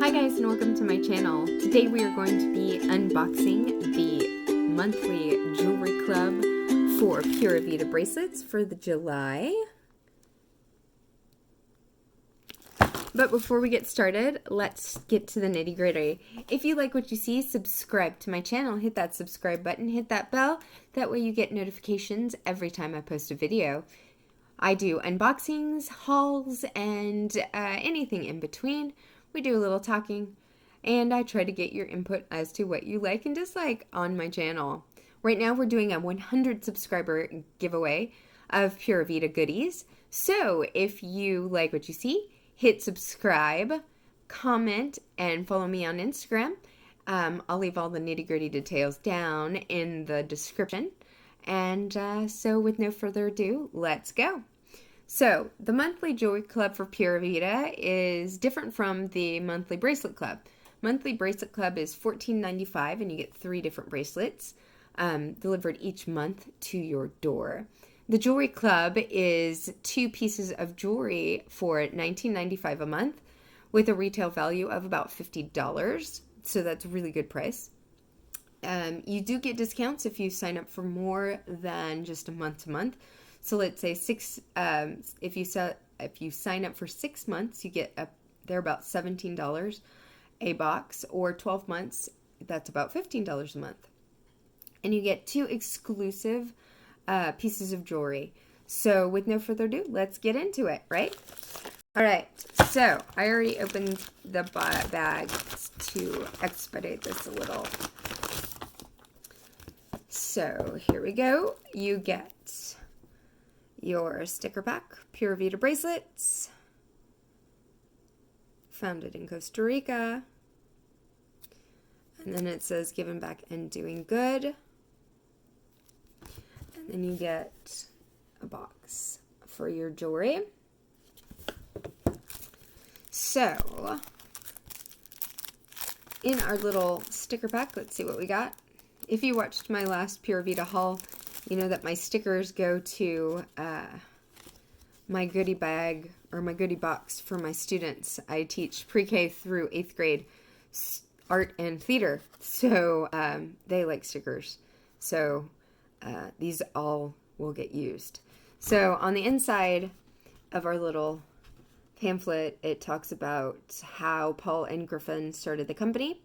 Hi guys, and welcome to my channel. Today we are going to be unboxing the monthly jewelry club for Pura Vida bracelets for the July. But before we get started, let's get to the nitty-gritty. If you like what you see, subscribe to my channel. Hit that subscribe button, hit that bell. That way you get notifications every time I post a video. I do unboxings, hauls, and anything in between. We do a little talking, and I try to get your input as to what you like and dislike on my channel. Right now we're doing a 100 subscriber giveaway of Pura Vida goodies. So if you like what you see, hit subscribe, comment, and follow me on Instagram. I'll leave all the nitty-gritty details down in the description. And so with no further ado, let's go. So the monthly jewelry club for Pura Vida is different from the monthly bracelet club. Monthly bracelet club is $14.95 and you get 3 different bracelets delivered each month to your door. The jewelry club is 2 pieces of jewelry for $19.95 a month with a retail value of about $50. So that's a really good price. You do get discounts if you sign up for more than just a month to month. So let's say if you sign up for 6 months, you get they're about $17 a box, or 12 months, that's about $15 a month. And you get 2 exclusive pieces of jewelry. So with no further ado, let's get into it, right? All right, so I already opened the bag to expedite this a little. So here we go. You get your sticker pack, Pura Vida bracelets, founded in Costa Rica. And then it says giving back and doing good. And then you get a box for your jewelry. So in our little sticker pack, let's see what we got. If you watched my last Pura Vida haul, you know that my stickers go to my goodie bag or my goodie box for my students. I teach pre-K through 8th grade art and theater, so they like stickers. So these all will get used. So on the inside of our little pamphlet, it talks about how Paul and Griffin started the company.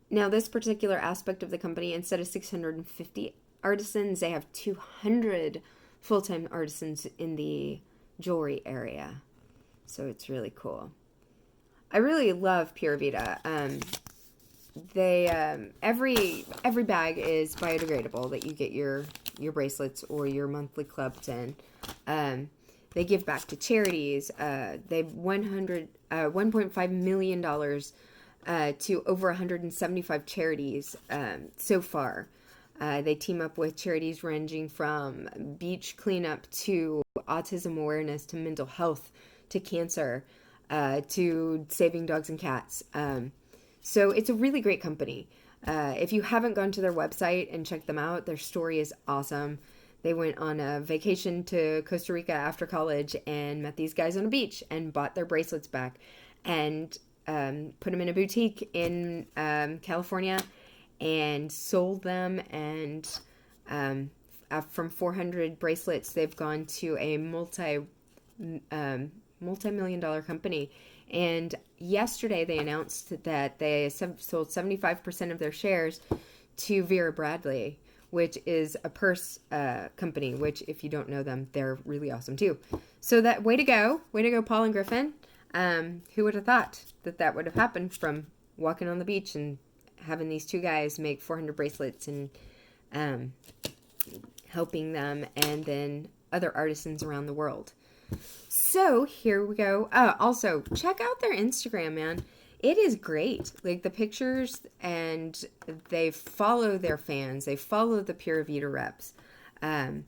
Now, this particular aspect of the company, instead of 650 artisans, they have 200 full-time artisans in the jewelry area. So it's really cool. I really love Pura Vida. Every bag is biodegradable that you get your bracelets or your monthly clubs in. They give back to charities. They've $1.5 million to over 175 charities so far. They team up with charities ranging from beach cleanup to autism awareness to mental health to cancer to saving dogs and cats. So it's a really great company. If you haven't gone to their website and checked them out, their story is awesome. They went on a vacation to Costa Rica after college and met these guys on a beach and bought their bracelets back and put them in a boutique in California and sold them, and from 400 bracelets they've gone to a multi-million-dollar company. And yesterday they announced that they sold 75% of their shares to Vera Bradley, which is a purse company, which if you don't know them, they're really awesome too. So that way to go Paul and Griffin. Who would have thought that would have happened from walking on the beach and having these 2 guys make 400 bracelets and helping them, and then other artisans around the world. So here we go. Also, check out their Instagram, man. It is great. Like the pictures, and they follow their fans. They follow the Pura Vida reps. So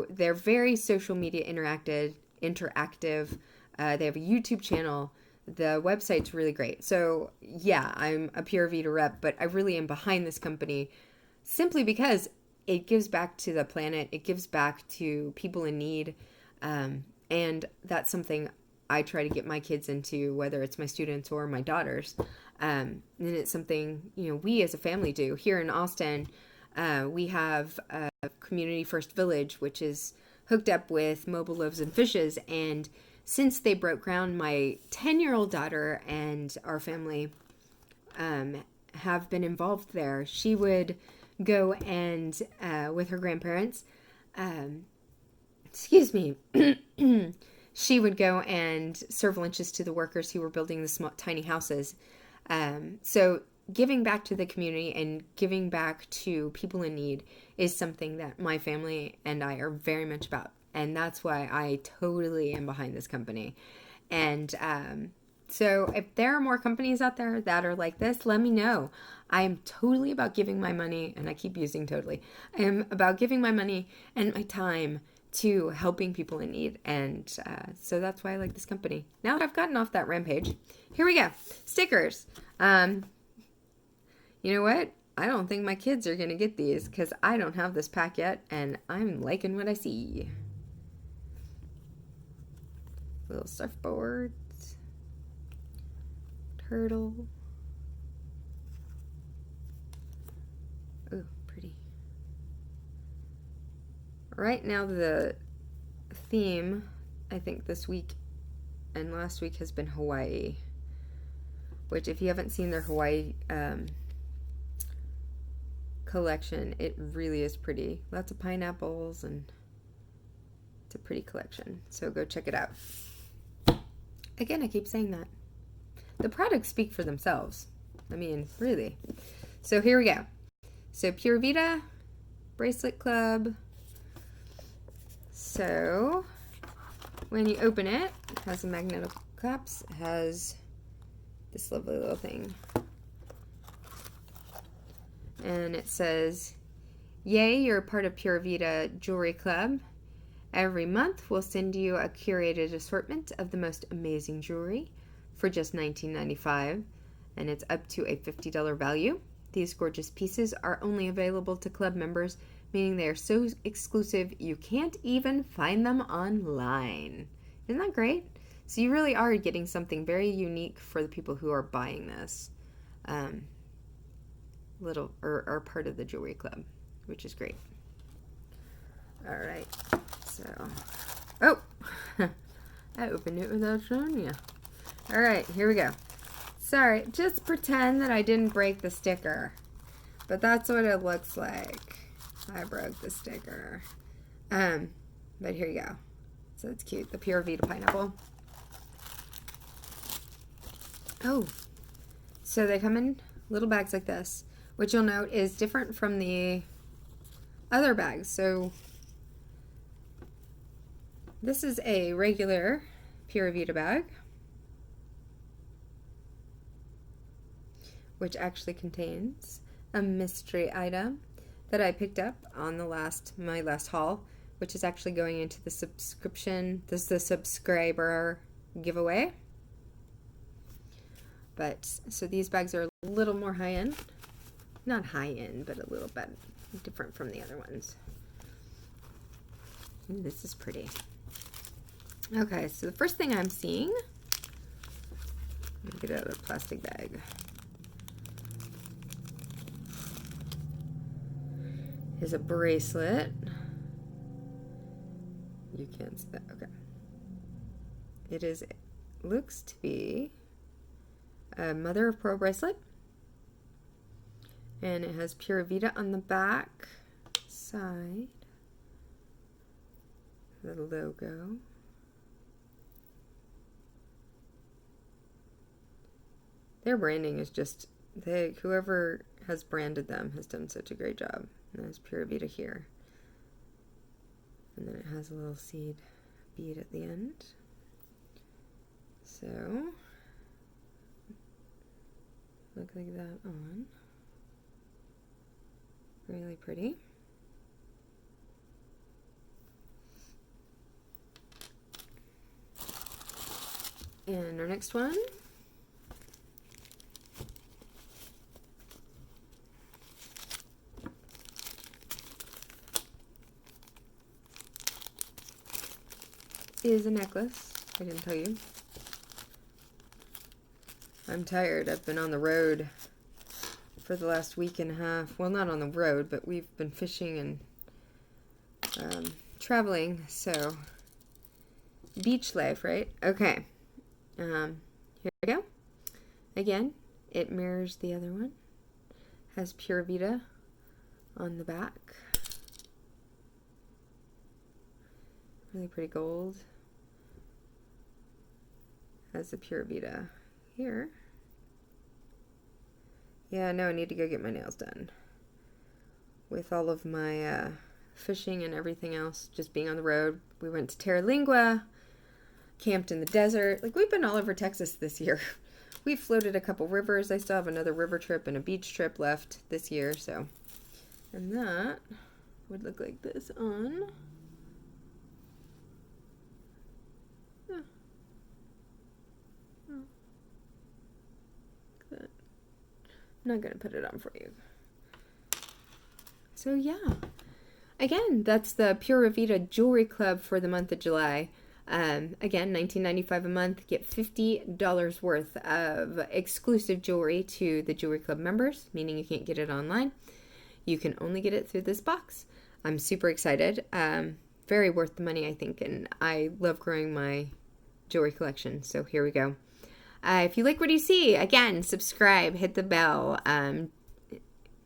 they're very social media interactive. They have a YouTube channel. The website's really great. So yeah, I'm a Pura Vida rep, but I really am behind this company simply because it gives back to the planet. It gives back to people in need. And that's something I try to get my kids into, whether it's my students or my daughters. And it's something, we as a family do. Here in Austin, we have a Community First Village, which is hooked up with Mobile Loaves and Fishes. And since they broke ground, my 10-year-old daughter and our family have been involved there. She would go and, with her grandparents, she would go and serve lunches to the workers who were building the small, tiny houses. So giving back to the community and giving back to people in need is something that my family and I are very much about. And that's why I totally am behind this company. And so if there are more companies out there that are like this, let me know. I am totally about giving my money, and I keep using totally. I am about giving my money and my time to helping people in need. And so that's why I like this company. Now that I've gotten off that rampage, here we go. Stickers. You know what? I don't think my kids are going to get these because I don't have this pack yet, and I'm liking what I see. Little surfboards. Turtle. Oh, pretty. Right now the theme, I think this week and last week, has been Hawaii. Which, if you haven't seen their Hawaii collection, it really is pretty. Lots of pineapples, and it's a pretty collection. So go check it out. Again, I keep saying that. The products speak for themselves. I mean, really. So here we go. So Pura Vida Bracelet Club. So when you open it, it has a magnetic caps. It has this lovely little thing. And it says, "Yay, you're a part of Pura Vida Jewelry Club. Every month we'll send you a curated assortment of the most amazing jewelry for just $19.95, and it's up to a $50 value. These gorgeous pieces are only available to club members, meaning they are so exclusive you can't even find them online." Isn't that great? So you really are getting something very unique for the people who are buying this are part of the jewelry club, which is great. All right, so I opened it without showing you. All right, here we go. Sorry, just pretend that I didn't break the sticker, but that's what it looks like. I broke the sticker. But here you go. So it's cute. The Pura Vida pineapple. Oh, so they come in little bags like this, which you'll note is different from the other bags. So this is a regular Pura Vida bag, which actually contains a mystery item that I picked up on my last haul, which is actually going into the subscription. This is the subscriber giveaway. But so these bags are a little more high end. Not high end, but a little bit different from the other ones. Ooh, this is pretty. Okay, so the first thing I'm seeing, let me get out of the plastic bag, is a bracelet. You can't see that. Okay. Looks to be a mother of pearl bracelet. And it has Pura Vida on the back side. The logo. Their branding is just, whoever has branded them has done such a great job. And there's Pura Vida here. And then it has a little seed bead at the end. So, look like that on. Really pretty. And our next one is a necklace. I didn't tell you. I'm tired. I've been on the road for the last week and a half. Well, not on the road, but we've been fishing and traveling. So, beach life, right? Okay. Here we go. Again, it mirrors the other one. Has Pura Vida on the back. Really pretty gold. Has the Pura Vida here. Yeah, no, I need to go get my nails done. With all of my fishing and everything else, just being on the road. We went to Terra Lingua, camped in the desert. Like, we've been all over Texas this year. We've floated a couple rivers. I still have another river trip and a beach trip left this year, so. And that would look like this on. Yeah. Oh. Look at that. I'm not going to put it on for you. So, yeah. Again, that's the Pura Vida Jewelry Club for the month of July. Again, $19.95 a month. Get $50 worth of exclusive jewelry to the Jewelry Club members, meaning you can't get it online. You can only get it through this box. I'm super excited. Very worth the money, I think, and I love growing my jewelry collection. So here we go. If you like what you see, again, subscribe, hit the bell,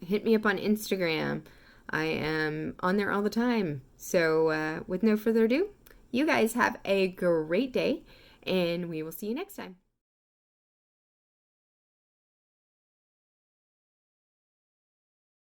hit me up on Instagram. I am on there all the time. So with no further ado, you guys have a great day, and we will see you next time.